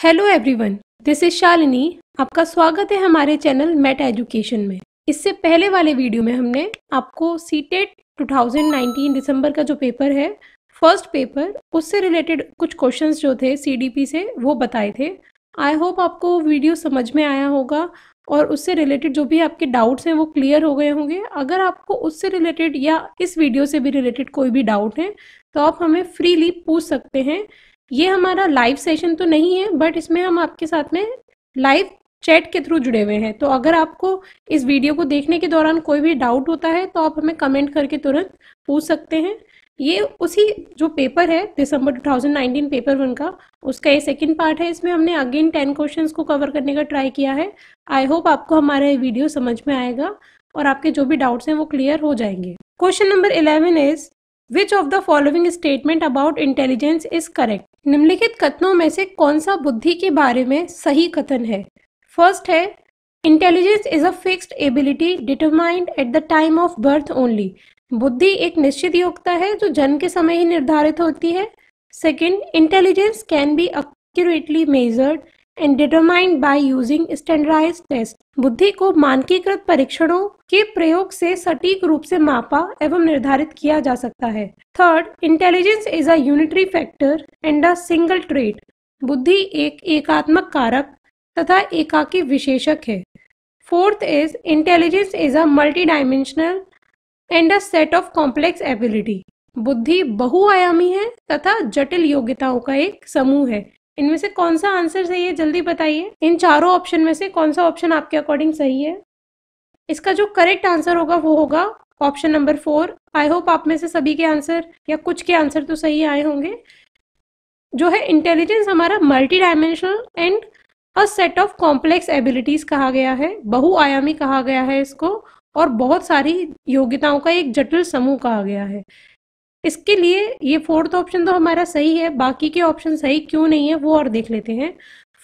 Hello everyone, this is Shalini. आपका स्वागत है हमारे चैनल मैट एजुकेशन में। इससे पहले वाले वीडियो में हमने आपको सीटेट 2019 दिसंबर का जो पेपर है, फर्स्ट पेपर, उससे रिलेटेड कुछ क्वेश्चंस जो थे सीडीपी से वो बताए थे। आई होप आपको वीडियो समझ में आया होगा और उससे रिलेटेड जो भी आपके डाउट्स हैं वो क्लियर हो गए होंगे। अगर आपको उससे रिलेटेड या इस वीडियो से भी रिलेटेड कोई भी डाउट है तो आप हमें फ्रीली पूछ सकते हैं। ये हमारा लाइव सेशन तो नहीं है, बट इसमें हम आपके साथ में लाइव चैट के थ्रू जुड़े हुए हैं। तो अगर आपको इस वीडियो को देखने के दौरान कोई भी डाउट होता है तो आप हमें कमेंट करके तुरंत पूछ सकते हैं। ये उसी जो पेपर है दिसंबर 2019 पेपर 1 का, उसका ये सेकंड पार्ट है। इसमें हमने अगेन 10 क्वेश्चंस को कवर करने का ट्राई किया है। आई होप आपको हमारा ये वीडियो समझ में आएगा और आपके जो भी डाउट्स हैं वो क्लियर हो जाएंगे। Question number 11 is which of the following statement about intelligence is correct. निम्नलिखित कथनों में से कौन सा बुद्धि के बारे में सही कथन है। फर्स्ट है intelligence is a fixed ability determined at the time of birth only. बुद्धि एक निश्चित योग्यता है जो जन्म के समय ही निर्धारित होती है। Second, intelligence can be accurately measured and determined by using standardised test. बुद्धि को मानकीकृत परीक्षणों के प्रयोग से सटीक रूप से मापा एवं निर्धारित किया जा सकता है। Third, intelligence is a unitary factor and a single trait. बुद्धि एक एकात्मक कारक तथा एकाकी विशेषक है। Fourth is intelligence is a multi dimensional and a set of complex ability. बुद्धि बहुआयामी है तथा जटिल योग्यताओं का एक समूह है। इनमें से कौन सा आंसर सही है, जल्दी बताइए। इन चारों ऑप्शन में से कौन सा ऑप्शन आपके अकॉर्डिंग सही है। इसका जो करेक्ट आंसर होगा वो होगा ऑप्शन नंबर 4। आई होप आप में से सभी के आंसर या कुछ के आंसर तो सही आए होंगे। जो है इंटेलिजेंस हमारा multi dimensional and a set of complex abilities कहा गया है, बहुआयामी कहा गया है इसको, और बहुत सारी योग्यताओं का एक जटिल समूह कहा गया है। इसके लिए ये फोर्थ ऑप्शन तो हमारा सही है। बाकी के ऑप्शन सही क्यों नहीं है वो और देख लेते हैं।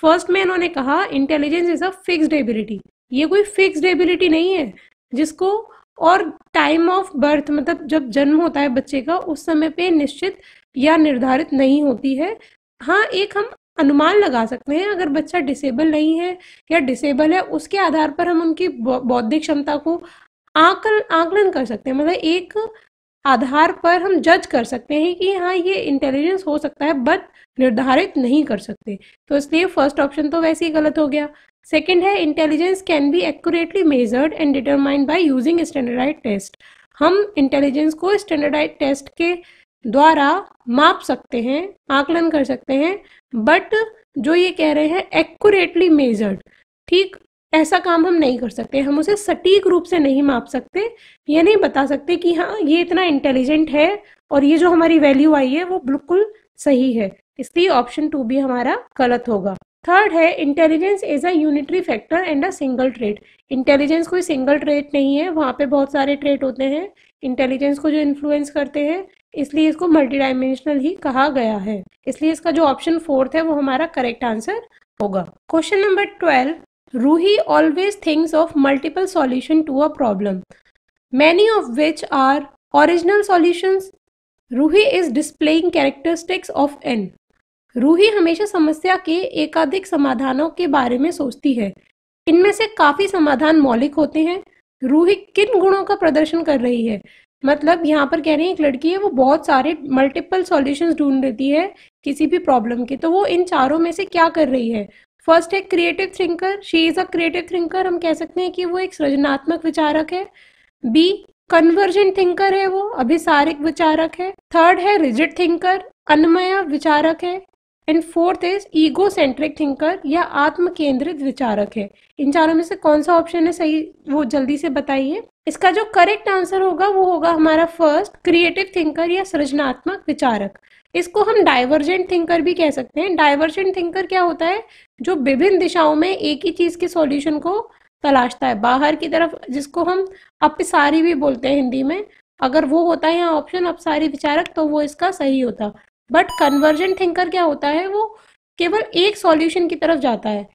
फर्स्ट में इन्होंने कहा intelligence is a fixed ability. ये कोई फिक्स्ड एबिलिटी नहीं है जिसको और टाइम ऑफ बर्थ मतलब जब जन्म होता है बच्चे का उस समय पे निश्चित या निर्धारित नहीं होती है। हाँ, एक हम अनुमान लगा सकते हैं, अगर बच्चा डिसेबल नहीं है या डिसेबल है उसके आधार पर हम उनकी बौद्धिक क्षमता को आकलन कर सकते हैं। मतलब एक आधार पर हम जज कर सकते हैं कि हाँ ये इंटेलिजेंस हो सकता है, बट निर्धारित नहीं कर सकते। तो इसलिए फर्स्ट ऑप्शन तो वैसे ही गलत हो गया। सेकंड है intelligence can be accurately measured and determined by using standardised test. हम इंटेलिजेंस को स्टैंडर्डाइज्ड टेस्ट के द्वारा माप सकते हैं, आकलन कर सकते हैं, बट जो ये कह रहे हैं एक्यूरेटली मेजर्ड, ठीक ऐसा काम हम नहीं कर सकते। हम उसे सटीक रूप से नहीं माप सकते। ये नहीं बता सकते कि हाँ ये इतना इंटेलिजेंट है और ये जो हमारी वैल्यू आई है वो बिल्कुल सही है। इसलिए ऑप्शन 2 भी हमारा गलत होगा। थर्ड है intelligence is a unitary factor and a single trait. Intelligence कोई सिंगल ट्रेट नहीं है, वहाँ पे बहुत सारे ट्रेट होते हैं इंटेलिजेंस को जो इन्फ्लुएंस करते हैं, इसलिए इसको मल्टी डायमेंशनल ही कहा गया है। इसलिए इसका जो ऑप्शन 4 है वो हमारा करेक्ट आंसर होगा। Question number 12, Ruhi always thinks of multiple solutions to a problem, many of which are original solutions. Ruhi is displaying characteristics of N. Ruhi हमेशा समस्या के एकाधिक समाधानों के बारे में सोचती है। इनमें से काफी समाधान मौलिक होते हैं। रूही किन गुणों का प्रदर्शन कर रही है, मतलब यहाँ पर कह रही है एक लड़की है वो बहुत सारे मल्टीपल सॉल्यूशंस ढूंढ लेती है किसी भी प्रॉब्लम के, तो वो इन चारों में से क्या कर रही है। फर्स्ट है creative thinker, she is a creative thinker, हम कह सकते हैं कि वो एक सृजनात्मक विचारक है। बी, कन्वर्जेंट थिंकर है, वो अभिसारिक विचारक है। थर्ड है रिजिड थिंकर, अन्वय विचारक है। And fourth is ego centric thinker या आत्म केंद्रित विचारक है। इन चारों में से कौन सा ऑप्शन है सही वो जल्दी से बताइए। इसका जो करेक्ट आंसर होगा वो होगा हमारा फर्स्ट, क्रिएटिव थिंकर या सृजनात्मक विचारक। इसको हम डाइवर्जेंट थिंकर भी कह सकते हैं। डाइवर्जेंट थिंकर क्या होता है, जो विभिन्न दिशाओं में एक ही चीज के सॉल्यूशन को तलाशता है बाहर की तरफ, जिसको हम अपसारी भी बोलते हैं हिंदी में। अगर वो होता है यहाँ ऑप्शन अपसारी विचारक तो वो इसका सही होता। बट कन्वर्जेंट थिंकर क्या होता है, वो केवल एक सॉल्यूशन की तरफ जाता है।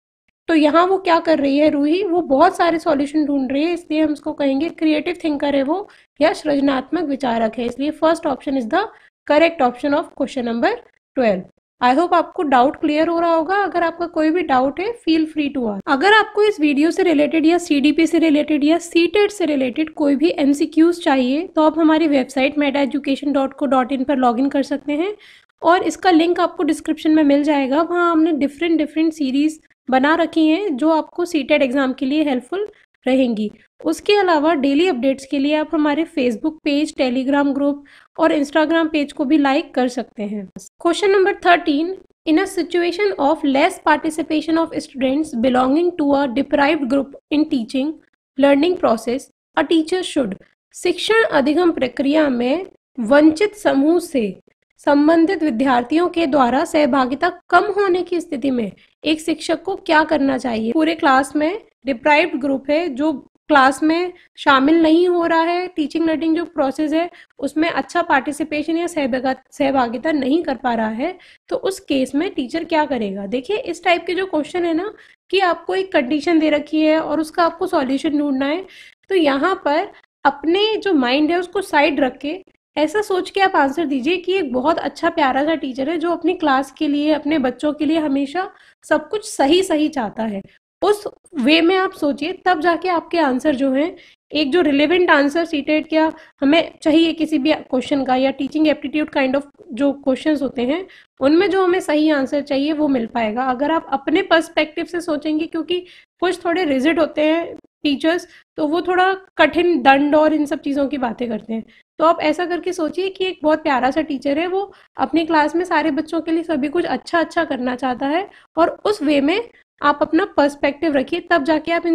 तो यहाँ वो क्या कर रही है रूही, वो बहुत सारे सॉल्यूशन ढूंढ रही है, इसलिए हम इसको कहेंगे क्रिएटिव थिंकर है वो या सृजनात्मक विचारक है। इसलिए first option is the correct option of question number 12। I hope आपको डाउट क्लियर हो रहा होगा। अगर आपका कोई भी डाउट है फील फ्री टू आस्क। अगर आपको इस वीडियो से रिलेटेड या CDP से रिलेटेड या सीटेट से रिलेटेड कोई भी MCQs चाहिए तो आप हमारी वेबसाइट metaeducation.co.in पर लॉगिन कर सकते हैं और इसका लिंक आपको डिस्क्रिप्शन में मिल जाएगा। वहाँ हमने डिफरेंट सीरीज बना रखी हैं जो आपको सीटेट एग्जाम के लिए हेल्पफुल रहेंगी। उसके अलावा डेली अपडेट्स के लिए आप हमारे फेसबुक पेज, टेलीग्राम ग्रुप और इंस्टाग्राम पेज को भी लाइक कर सकते हैं। Question number 13, in a situation of less participation of students belonging to a deprived group in teaching learning process, a teacher should. शिक्षण अधिगम प्रक्रिया में वंचित समूह से संबंधित विद्यार्थियों के द्वारा सहभागिता कम होने की स्थिति में एक शिक्षक को क्या करना चाहिए। पूरे क्लास में डिप्राइव्ड ग्रुप है, जो क्लास में शामिल नहीं हो रहा है, टीचिंग लर्निंग जो प्रोसेस है उसमें अच्छा पार्टिसिपेशन या सहभागिता नहीं कर पा रहा है, तो उस केस में टीचर क्या करेगा। देखिए, इस टाइप के जो क्वेश्चन है ना कि आपको एक कंडीशन दे रखी है और उसका आपको सॉल्यूशन ढूंढना है, तो यहाँ पर अपने जो माइंड है उसको साइड रख के ऐसा सोच के आप आंसर दीजिए कि एक बहुत अच्छा प्यारा सा टीचर है जो अपनी क्लास के लिए, अपने बच्चों के लिए हमेशा सब कुछ सही चाहता है। उस वे में आप सोचिए, तब जाके आपके आंसर जो हैं, एक जो रिलेवेंट आंसर सीटेट क्या हमें चाहिए किसी भी क्वेश्चन का या टीचिंग एप्टीट्यूड काइंड ऑफ जो क्वेश्चंस होते हैं उनमें जो हमें सही आंसर चाहिए वो मिल पाएगा। अगर आप अपने पर्सपेक्टिव से सोचेंगे, क्योंकि कुछ थोड़े रिजिड होते हैं टीचर्स, तो वो थोड़ा कठिन दंड और इन सब चीज़ों की बातें करते हैं, तो आप ऐसा करके सोचिए कि एक बहुत प्यारा सा टीचर है, वो अपनी क्लास में सारे बच्चों के लिए सभी कुछ अच्छा करना चाहता है और उस वे में आप अपना पर्सपेक्टिव रखिए, तब जाके आप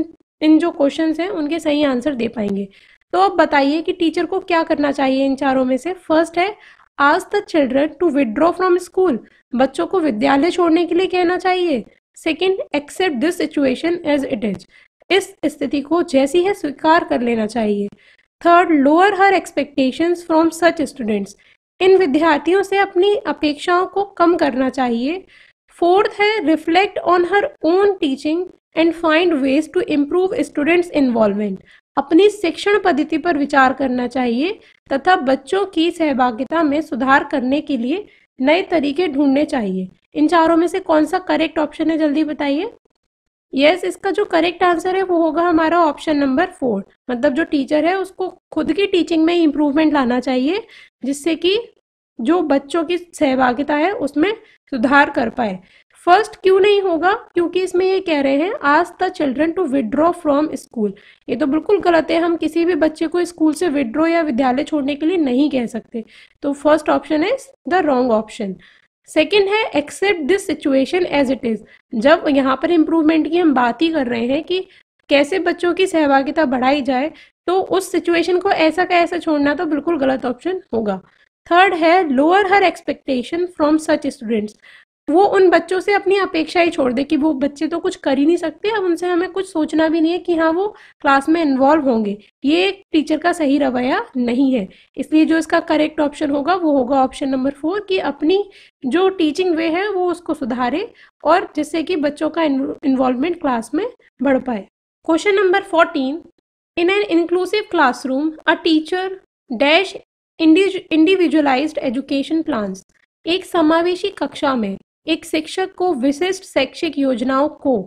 इन जो क्वेश्चंस हैं उनके सही आंसर दे पाएंगे। तो अब बताइए कि टीचर को क्या करना चाहिए इन चारों में से। फर्स्ट है, ask the children to withdraw from school, बच्चों को विद्यालय छोड़ने के लिए कहना चाहिए। Second, accept this situation as it is, इस स्थिति को जैसी है स्वीकार कर लेना चाहिए। Third, lower her expectations from such students, इन विद्यार्थियों से अपनी अपेक्षाओं को कम करना चाहिए। फोर्थ है, reflect on her own teaching and find ways to improve students involvement, अपनी शिक्षण पद्धति पर विचार करना चाहिए तथा बच्चों की सहभागिता में सुधार करने के लिए नए तरीके ढूंढने चाहिए। इन चारों में से कौन सा करेक्ट ऑप्शन है, जल्दी बताइए। यस, इसका जो करेक्ट आंसर है वो होगा हमारा ऑप्शन नंबर 4। मतलब जो टीचर है उसको खुद की टीचिंग में इम्प्रूवमेंट लाना चाहिए, जिससे कि जो बच्चों की सहभागिता है उसमें सुधार कर पाए। फर्स्ट क्यों नहीं होगा, क्योंकि इसमें ये कह रहे हैं ask the children to withdraw from school, ये तो बिल्कुल गलत है। हम किसी भी बच्चे को स्कूल से विथड्रॉ या विद्यालय छोड़ने के लिए नहीं कह सकते, तो first option is the wrong option. Second है, accept this situation as it is, जब यहाँ पर इम्प्रूवमेंट की हम बात ही कर रहे हैं कि कैसे बच्चों की सहभागिता बढ़ाई जाए, तो उस सिचुएशन को ऐसा का ऐसा छोड़ना तो बिल्कुल गलत ऑप्शन होगा। थर्ड है, lower her expectation from such students, वो उन बच्चों से अपनी अपेक्षा ही छोड़ दे कि वो बच्चे तो कुछ कर ही नहीं सकते, अब उनसे हमें कुछ सोचना भी नहीं है कि हाँ वो क्लास में इन्वॉल्व होंगे, ये एक टीचर का सही रवैया नहीं है। इसलिए जो इसका करेक्ट ऑप्शन होगा वो होगा ऑप्शन नंबर 4, कि अपनी जो टीचिंग वे है वो उसको सुधारे और जिससे कि बच्चों का इन्वॉल्वमेंट क्लास में बढ़ पाए। Question number 14, in an inclusive classroom a teacher dash individualised education plans, एक समावेशी कक्षा में एक शिक्षक को विशिष्ट शैक्षिक योजनाओं को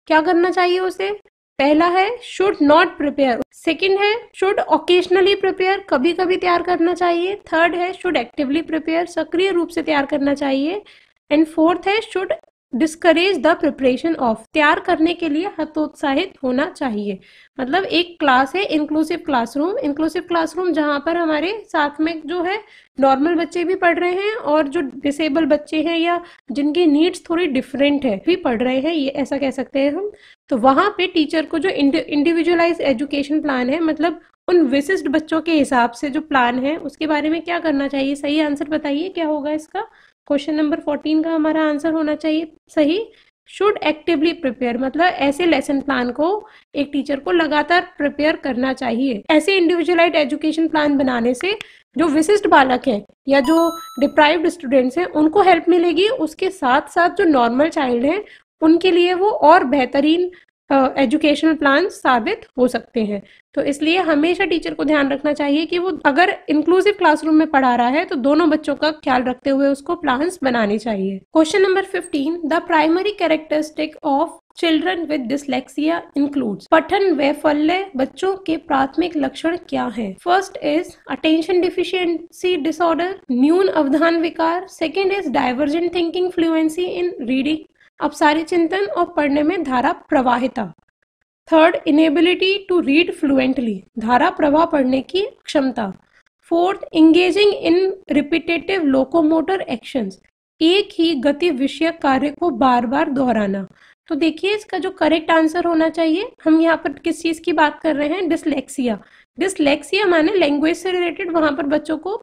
क्या करना चाहिए उसे। पहला है शुड नॉट प्रिपेयर, सेकंड है शुड ओकेजनली प्रिपेयर, कभी कभी तैयार करना चाहिए, थर्ड है शुड एक्टिवली प्रिपेयर, सक्रिय रूप से तैयार करना चाहिए, एंड फोर्थ है should discourage the preparation of, तैयार करने के लिए हतोत्साहित होना चाहिए। मतलब एक क्लास है इंक्लूसिव क्लासरूम जहाँ पर हमारे साथ में जो है नॉर्मल बच्चे भी पढ़ रहे हैं और जो डिसेबल बच्चे हैं या जिनकी नीड्स थोड़ी डिफरेंट है भी पढ़ रहे हैं, ये ऐसा कह सकते हैं हम। तो वहाँ पे टीचर को जो इंडिविजुअलाइज एजुकेशन प्लान है, मतलब उन विशिष्ट बच्चों के हिसाब से जो प्लान है उसके बारे में क्या करना चाहिए। सही आंसर बताइए क्या होगा इसका। क्वेश्चन नंबर 14 का हमारा आंसर होना चाहिए सही, शुड एक्टिवली प्रिपेयर, मतलब ऐसे लेसन प्लान को एक टीचर को लगातार प्रिपेयर करना चाहिए। ऐसे इंडिविजुअलाइज्ड एजुकेशन प्लान बनाने से जो विशिष्ट बालक है या जो डिप्राइव्ड स्टूडेंट्स हैं उनको हेल्प मिलेगी, उसके साथ साथ जो नॉर्मल चाइल्ड है उनके लिए वो और बेहतरीन एजुकेशनल प्लान साबित हो सकते हैं। तो इसलिए हमेशा टीचर को ध्यान रखना चाहिए कि वो अगर इंक्लूसिव क्लासरूम में पढ़ा रहा है तो दोनों बच्चों का ख्याल रखते हुए उसको प्लान्स बनाने चाहिए। Question number 15, the primary characteristic of children with dyslexia includes. पठन वैफल्य बच्चों के प्राथमिक लक्षण क्या हैं? First is attention deficiency disorder, न्यून अवधान विकार। Second is divergent thinking fluency in reading, अपसारी चिंतन और पढ़ने में धारा प्रवाहिता। Third, inability to read fluently, धारा प्रवाह पढ़ने की क्षमता। Fourth, engaging in repetitive locomotor actions, एक ही गति विषयक कार्य को बार बार दोहराना। तो देखिए इसका जो करेक्ट आंसर होना चाहिए, हम यहाँ पर किस चीज की बात कर रहे हैं? डिसलेक्सिया। डिसलेक्सिया माने लैंग्वेज से रिलेटेड, वहां पर बच्चों को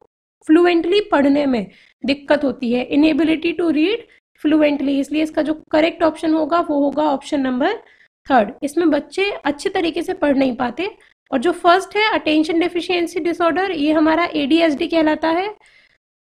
फ्लुएंटली पढ़ने में दिक्कत होती है। इनेबिलिटी टू रीड फ्लुएंटली, इसलिए इसका जो करेक्ट ऑप्शन होगा वो होगा ऑप्शन नंबर थर्ड। इसमें बच्चे अच्छे तरीके से पढ़ नहीं पाते। और जो फर्स्ट है अटेंशन डेफिशिएंसी डिसऑर्डर, ये हमारा ADHD कहलाता है।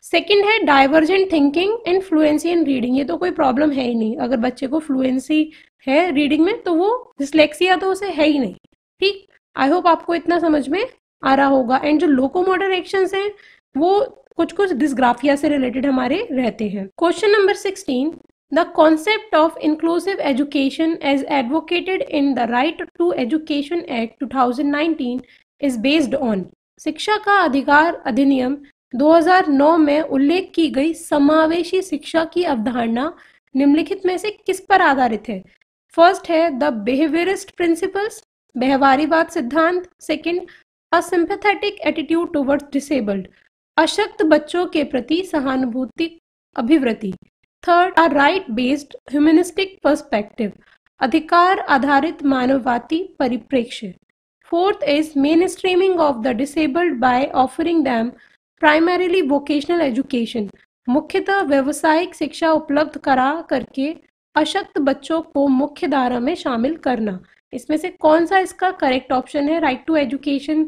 सेकंड है divergent thinking and fluency in reading, ये तो कोई प्रॉब्लम है ही नहीं। अगर बच्चे को फ्लुएंसी है रीडिंग में तो वो डिसलेक्सिया तो उसे है ही नहीं। ठीक, आई होप आपको इतना समझ में आ रहा होगा। एंड जो लोकोमोटर एक्शंस हैं वो कुछ कुछ डिस्ग्राफिया से रिलेटेड हमारे रहते हैं। Question number 16, the concept of inclusive education as advocated in the Right to Education Act 2019 is based on। शिक्षा का अधिकार अधिनियम 2009 में उल्लेख की गई समावेशी शिक्षा की अवधारणा निम्नलिखित में से किस पर आधारित है? फर्स्ट है द बिहेवियरिस्ट प्रिंसिपल्स, व्यवहारिवाद सिद्धांत। Second, a sympathetic attitude towards disabled, अशक्त बच्चों के प्रति सहानुभूति अभिवृत्ति। Third, a right based humanistic perspective, अधिकार आधारित मानववादी परिप्रेक्ष्य। Fourth is mainstreaming of the disabled by offering them primarily vocational education, मुख्यतः व्यवसायिक शिक्षा उपलब्ध करा करके अशक्त बच्चों को मुख्य धारा में शामिल करना। इसमें से कौन सा इसका करेक्ट ऑप्शन है? राइट टू एजुकेशन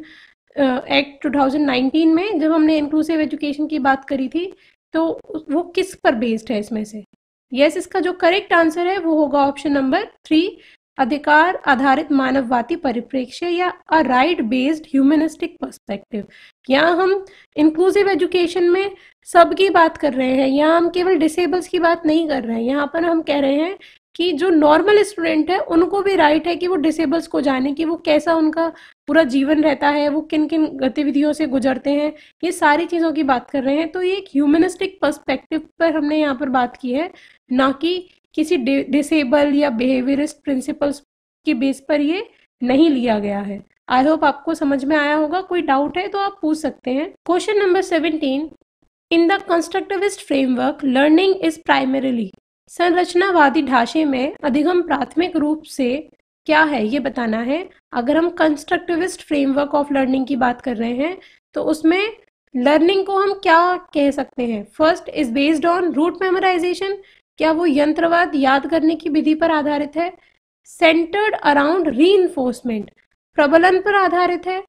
एक्ट 2019 में जब हमने इंक्लूसिव एजुकेशन की बात करी थी तो वो किस पर बेस्ड है इसमें से? यस, इसका जो करेक्ट आंसर है वो होगा ऑप्शन नंबर 3, अधिकार आधारित मानववादी परिप्रेक्ष्य या अ राइट बेस्ड ह्यूमनिस्टिक पर्सपेक्टिव। यहाँ हम इंक्लूसिव एजुकेशन में सबकी बात कर रहे हैं, यहाँ हम केवल डिसेबल्स की बात नहीं कर रहे हैं। यहाँ पर हम कह रहे हैं कि जो नॉर्मल स्टूडेंट है उनको भी राइट है कि वो डिसेबल्स को जाने, कि वो कैसा उनका पूरा जीवन रहता है, वो किन किन गतिविधियों से गुजरते हैं, ये सारी चीज़ों की बात कर रहे हैं। तो ये एक ह्यूमनिस्टिक पर्सपेक्टिव पर हमने यहाँ पर बात की है, ना कि किसी डिसेबल या बिहेवियरिस्ट प्रिंसिपल्स की बेस पर ये नहीं लिया गया है। आई होप आपको समझ में आया होगा। कोई डाउट है तो आप पूछ सकते हैं। Question number 17, in the constructivist framework learning is primarily, संरचनावादी ढांचे में अधिगम प्राथमिक रूप से क्या है ये बताना है। अगर हम कंस्ट्रक्टिविस्ट फ्रेमवर्क ऑफ लर्निंग की बात कर रहे हैं तो उसमें लर्निंग को हम क्या कह सकते हैं? First is based on rote memorisation, क्या वो यंत्रवाद याद करने की विधि पर आधारित है? सेंटर्ड अराउंड रीइंफोर्समेंट, प्रबलन पर आधारित है।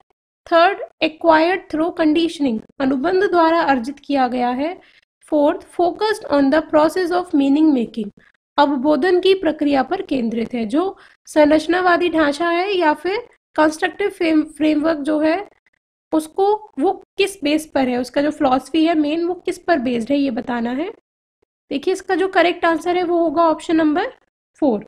थर्ड, एक्वायर्ड थ्रू कंडीशनिंग, अनुबंध द्वारा अर्जित किया गया है। Fourth, focused on the process of meaning making, अवबोधन की प्रक्रिया पर केंद्रित है। जो संरचनावादी ढांचा है या फिर कंस्ट्रक्टिव फ्रेमवर्क जो है उसको वो किस बेस पर है, उसका जो फिलॉसफी है मेन वो किस पर बेस्ड है ये बताना है। देखिए इसका जो करेक्ट आंसर है वो होगा ऑप्शन नंबर 4।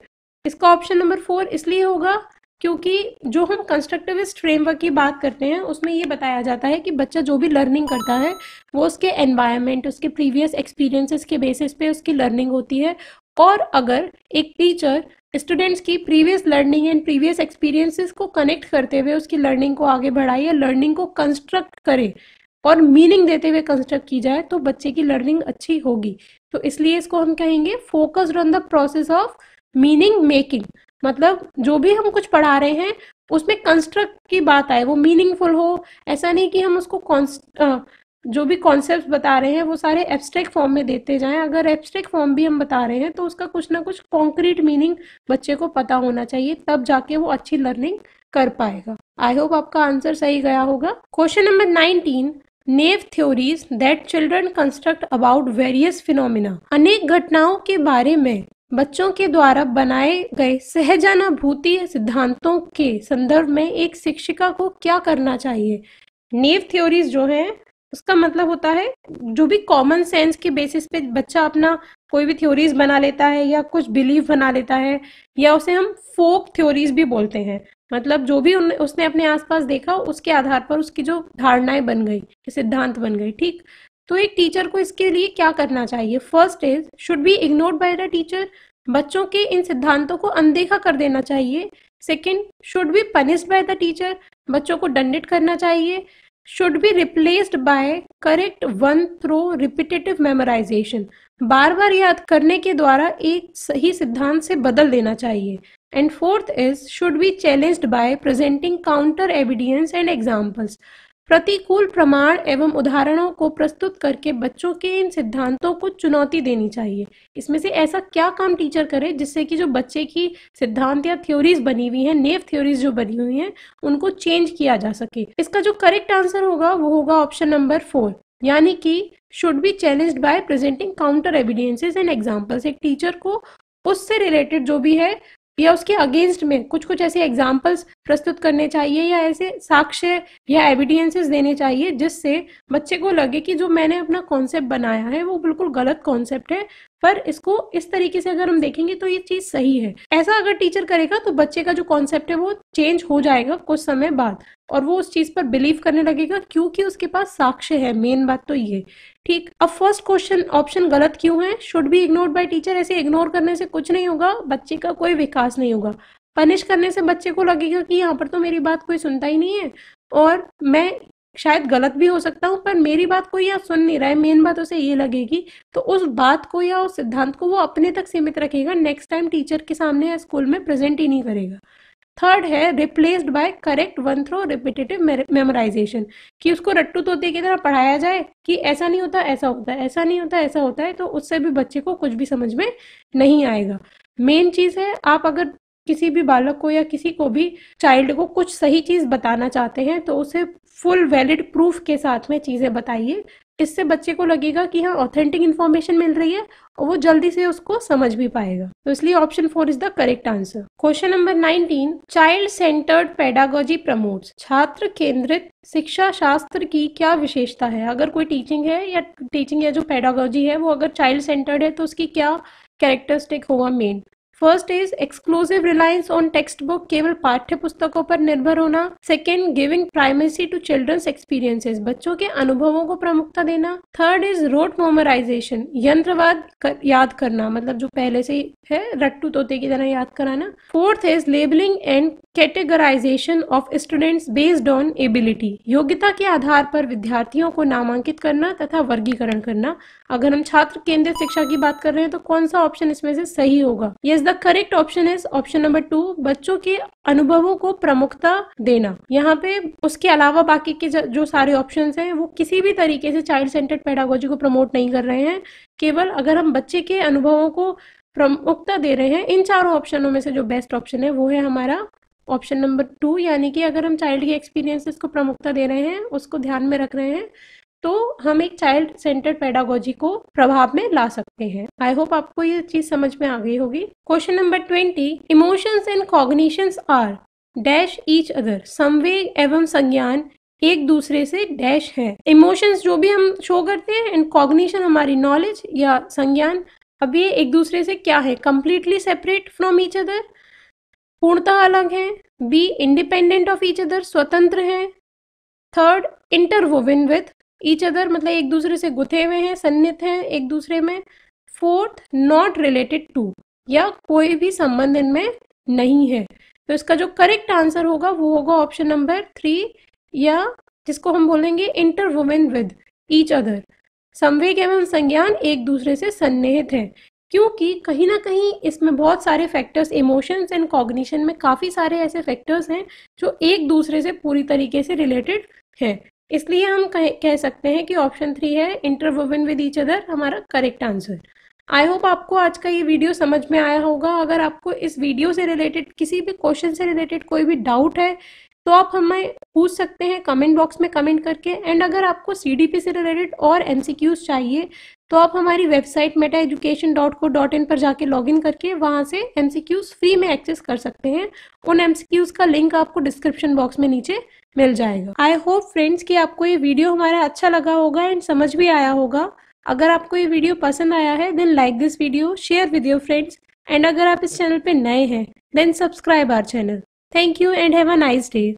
इसका ऑप्शन नंबर 4 इसलिए होगा क्योंकि जो हम कंस्ट्रक्टिविस्ट फ्रेमवर्क की बात करते हैं उसमें ये बताया जाता है कि बच्चा जो भी लर्निंग करता है वो उसके एनवायरनमेंट, उसके प्रीवियस एक्सपीरियंसेस के बेसिस पे उसकी लर्निंग होती है। और अगर एक टीचर स्टूडेंट्स की previous learning and previous experiences को कनेक्ट करते हुए उसकी लर्निंग को आगे बढ़ाए या लर्निंग को कंस्ट्रक्ट करे और मीनिंग देते हुए कंस्ट्रक्ट की जाए तो बच्चे की लर्निंग अच्छी होगी। तो इसलिए इसको हम कहेंगे focused on the process of meaning making, मतलब जो भी हम कुछ पढ़ा रहे हैं उसमें कंस्ट्रक्ट की बात आए, वो मीनिंगफुल हो। ऐसा नहीं कि हम उसको जो भी कॉन्सेप्ट्स बता रहे हैं वो सारे एब्स्ट्रैक्ट फॉर्म में देते जाएं। अगर एब्स्ट्रैक्ट फॉर्म भी हम बता रहे हैं तो उसका कुछ ना कुछ कॉन्क्रीट मीनिंग बच्चे को पता होना चाहिए, तब जाके वो अच्छी लर्निंग कर पाएगा। आई होप आपका आंसर सही गया होगा। Question number 19, naive theories that children construct about various phenomena, अनेक घटनाओं के बारे में बच्चों के द्वारा बनाए गए सहजानुभूति सिद्धांतों के संदर्भ में एक शिक्षिका को क्या करना चाहिए। नेव थ्योरीज जो है उसका मतलब होता है जो भी कॉमन सेंस के बेसिस पे बच्चा अपना कोई भी थ्योरीज बना लेता है या कुछ बिलीव बना लेता है, या उसे हम फोक थ्योरीज भी बोलते हैं। मतलब जो भी उसने अपने आसपास देखा उसके आधार पर उसकी जो धारणाएं बन गई, सिद्धांत बन गई। ठीक, तो एक टीचर को इसके लिए क्या करना चाहिए। First is should be ignored by the teacher, बच्चों के इन सिद्धांतों को अनदेखा कर देना चाहिए। Second, should be punished by the teacher, बच्चों को दंडित करना चाहिए। Should be replaced by correct one through repetitive memorisation, बार बार याद करने के द्वारा एक सही सिद्धांत से बदल देना चाहिए। And fourth is should B challenged bye presenting counter evidence and examples, प्रतिकूल प्रमाण एवं उदाहरणों को प्रस्तुत करके बच्चों के इन सिद्धांतों को चुनौती देनी चाहिए। इसमें से ऐसा क्या काम टीचर करे जिससे कि जो बच्चे की सिद्धांत या थ्योरीज बनी हुई हैं, नेव थ्योरीज जो बनी हुई हैं, उनको चेंज किया जा सके। इसका जो करेक्ट आंसर होगा वो होगा ऑप्शन नंबर 4, यानी कि should be challenged bye presenting counter evidences and examples. एक टीचर को उससे रिलेटेड जो भी है या उसके अगेंस्ट में कुछ कुछ ऐसे एग्जाम्पल्स प्रस्तुत करने चाहिए या ऐसे साक्ष्य या एविडेंसेस देने चाहिए जिससे बच्चे को लगे कि जो मैंने अपना कॉन्सेप्ट बनाया है वो बिल्कुल गलत कॉन्सेप्ट है, पर इसको इस तरीके से अगर हम देखेंगे तो ये चीज सही है। ऐसा अगर टीचर करेगा तो बच्चे का जो कॉन्सेप्ट है वो चेंज हो जाएगा कुछ समय बाद और वो उस चीज पर बिलीव करने लगेगा क्योंकि उसके पास साक्ष्य है। मेन बात तो ये। ठीक, अब फर्स्ट क्वेश्चन ऑप्शन गलत क्यों है, should be ignored bye teacher. ऐसे इग्नोर करने से कुछ नहीं होगा, बच्चे का कोई विकास नहीं होगा। पनिश करने से बच्चे को लगेगा कि यहाँ पर तो मेरी बात कोई सुनता ही नहीं है और मैं शायद गलत भी हो सकता हूँ पर मेरी बात कोई यहाँ सुन नहीं रहा है। मेन बात उसे ये लगेगी, तो उस बात को या उस सिद्धांत को वो अपने तक सीमित रखेगा, नेक्स्ट टाइम टीचर के सामने या स्कूल में प्रेजेंट ही नहीं करेगा। थर्ड है replaced by correct one through repetitive memorisation, कि उसको रट्टू तोते की तरह पढ़ाया जाए कि ऐसा नहीं होता ऐसा होता है, ऐसा नहीं होता ऐसा होता है, तो उससे भी बच्चे को कुछ भी समझ में नहीं आएगा। मेन चीज है, आप अगर किसी भी बालक को या किसी को भी चाइल्ड को कुछ सही चीज बताना चाहते हैं तो उसे फुल वैलिड प्रूफ के साथ में चीजें बताइए। इससे बच्चे को लगेगा कि हाँ ऑथेंटिक इन्फॉर्मेशन मिल रही है और वो जल्दी से उसको समझ भी पाएगा। तो इसलिए option 4 is the correct answer. Question number 19, child centred pedagogy promotes, छात्र केंद्रित शिक्षा शास्त्र की क्या विशेषता है। अगर कोई टीचिंग या जो पेडागोजी है वो अगर चाइल्ड सेंटर्ड है तो उसकी क्या कैरेक्टरिस्टिक होगा main. First is exclusive reliance on textbook, केवल पाठ्य पुस्तकों पर निर्भर होना। Second, giving primacy to children's experiences, बच्चों के अनुभवों को प्रमुखता देना। थर्ड इज रोट मेमोराइजेशन, यंत्रवाद याद करना, मतलब जो पहले से है रट्टू तोते की तरह याद कराना। Fourth is labelling and categorisation of students based on ability, योग्यता के आधार पर विद्यार्थियों को नामांकित करना तथा वर्गीकरण करना। अगर हम छात्र केंद्रित शिक्षा की बात कर रहे हैं तो कौन सा ऑप्शन इसमें से सही होगा। Yes, the correct option is option number 2, बच्चों के अनुभवों को प्रमुखता देना। यहाँ पे उसके अलावा बाकी के जो सारे ऑप्शंस हैं वो किसी भी तरीके से चाइल्ड सेंटर्ड पेडागोजी को प्रमोट नहीं कर रहे हैं। केवल अगर हम बच्चे के अनुभवों को प्रमुखता दे रहे हैं, इन चारों ऑप्शनों में से जो बेस्ट ऑप्शन है वो है हमारा ऑप्शन नंबर 2, यानी कि अगर हम चाइल्ड के एक्सपीरियंसेस को प्रमुखता दे रहे हैं, उसको ध्यान में रख रहे हैं, तो हम एक चाइल्ड सेंटर्ड पेडागोजी को प्रभाव में ला सकते हैं। आई होप आपको ये चीज समझ में आ गई होगी। Question number 20, emotions and cognitions are dash each other, संवेग एवं संज्ञान एक दूसरे से डैश है। इमोशंस जो भी हम शो करते हैं एंड कॉग्निशन हमारी नॉलेज या संज्ञान, अब ये एक दूसरे से क्या है, completely separate from each other, पूर्णतः अलग है। B, independent of each other, स्वतंत्र हैं। Third, interwoven with each other, मतलब एक दूसरे से गुथे हुए हैं, सन्निहित हैं एक दूसरे में। फोर्थ, नॉट रिलेटेड टू, या कोई भी संबंध इनमें नहीं है। तो इसका जो करेक्ट आंसर होगा वो होगा ऑप्शन नंबर 3, या जिसको हम बोलेंगे इंटरवोवन विद ईच अदर, संवेग एवं संज्ञान एक दूसरे से सन्निहित है। क्योंकि कहीं ना कहीं इसमें बहुत सारे फैक्टर्स, इमोशंस एंड कॉग्निशन में काफ़ी सारे ऐसे फैक्टर्स हैं जो एक दूसरे से पूरी तरीके से रिलेटेड हैं। इसलिए हम कह सकते हैं कि ऑप्शन 3 है, इंटरवोवन विद ईच अदर, हमारा करेक्ट आंसर। आई होप आपको आज का ये वीडियो समझ में आया होगा। अगर आपको इस वीडियो से रिलेटेड, किसी भी क्वेश्चन से रिलेटेड कोई भी डाउट है तो आप हमें पूछ सकते हैं कमेंट बॉक्स में कमेंट करके। एंड अगर आपको CDP से रिलेटेड और MCQs चाहिए तो आप हमारी वेबसाइट metaeducation.co.in पर जाके लॉगिन करके वहाँ से MCQs फ्री में एक्सेस कर सकते हैं। उन MCQs का लिंक आपको डिस्क्रिप्शन बॉक्स में नीचे मिल जाएगा। आई होप फ्रेंड्स कि आपको ये वीडियो हमारा अच्छा लगा होगा एंड समझ भी आया होगा। अगर आपको ये वीडियो पसंद आया है then like this video, share with your friends and अगर आप इस चैनल पे नए हैं then subscribe our channel. Thank you and have a nice day.